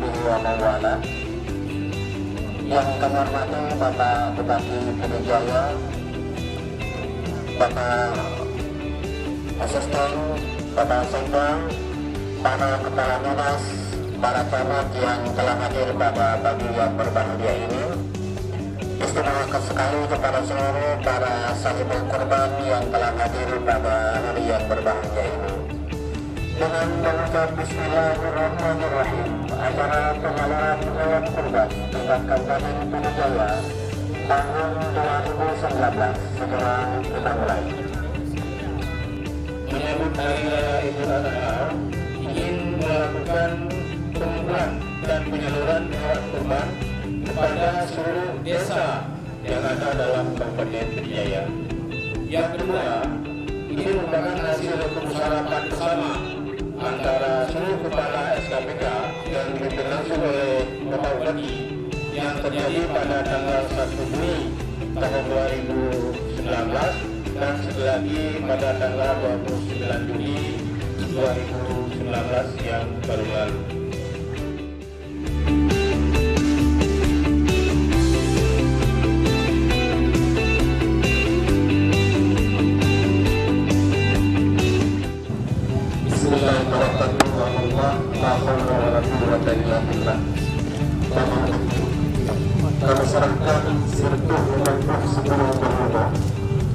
sahbihi wa mawala. Yang kami hormati Bapak Bupati Pidijaya, Bapak Asisten, Bapak Sekda, para kepala dinas, para camat yang telah hadir pada pagi yang berbahagia ini. Istimewa sekali kepada seluruh para sahibul kurban yang telah hadir pada hari yang berbahagia ini. Dengan mengucap Bismillahirrahmanirrahim, acara penyaluran hewan kurban tingkat Kabupaten Pidijaya tahun 2019 segera kita mulai. Menyambut Hari Raya Idul Adha, ingin melakukan pengumpulan dan penyaluran hewan kurban kepada seluruh desa yang ada dalam Kabupaten Pidijaya. Yang kedua, ini merupakan hasil musyawarah bersama antara seluruh kepala SKPK yang dipimpin langsung oleh Bapak Bupati yang terjadi pada tanggal 1 Juni tahun 2019 dan sekali lagi pada tanggal 29 Juni 2019 yang baru lalu. Kami serahkan serta membantu sebelum berhubung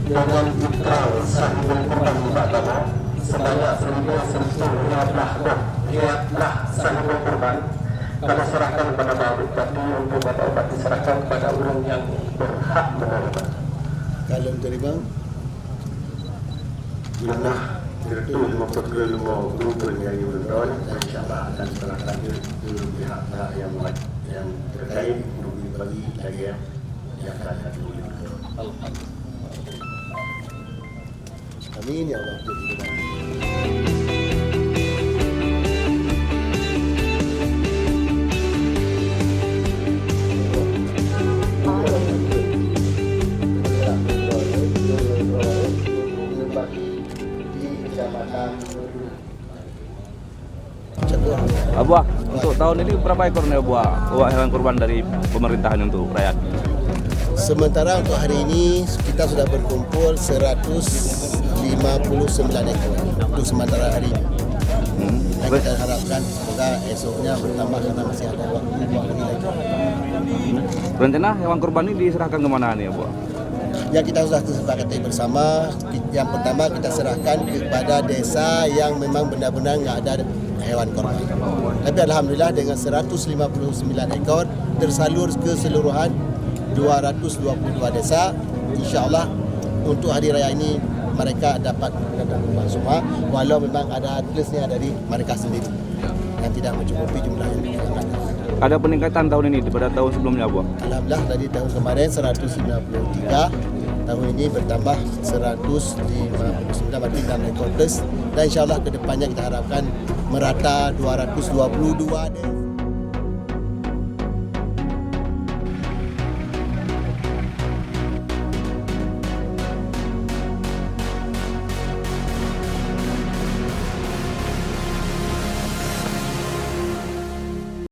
dengan ikrar sahibul kurban pertama sebanyak 1.115 sahibul kurban. Kami serahkan kepada Bapak Bupati untuk Bapak Bupati serahkan kepada orang yang berhak menerima. Kalau terima, Nah, itu 55 grup penyanyi berdoa dan insyaAllah akan serahkan ke pihak yang terkait untuk dibagi hadiah yang akan diberikan. amin ya Allah. Buah, untuk tahun ini berapa ekor nih buah hewan kurban dari pemerintahan untuk rakyat? Sementara untuk hari ini kita sudah berkumpul 159 ekor untuk sementara hari ini. Dan kita harapkan semoga esoknya bertambah karena masih ada waktu lagi. Rencana hewan kurban ini diserahkan kemana nih buah? Yang kita sudah sepakati bersama, yang pertama kita serahkan kepada desa yang memang benar-benar nggak ada hewan korban. Tapi alhamdulillah dengan 159 ekor tersalur keseluruhan 222 desa. Insya-Allah untuk hari raya ini mereka dapat semua, walau memang ada plusnya dari mereka sendiri yang tidak mencukupi jumlah yang ada. Ada peningkatan tahun ini daripada tahun sebelumnya buah? Alhamdulillah dari tahun kemarin 193, tahun ini bertambah 159 berarti 6 ekor plus, dan insyaAllah ke depannya kita harapkan merata 222 desa.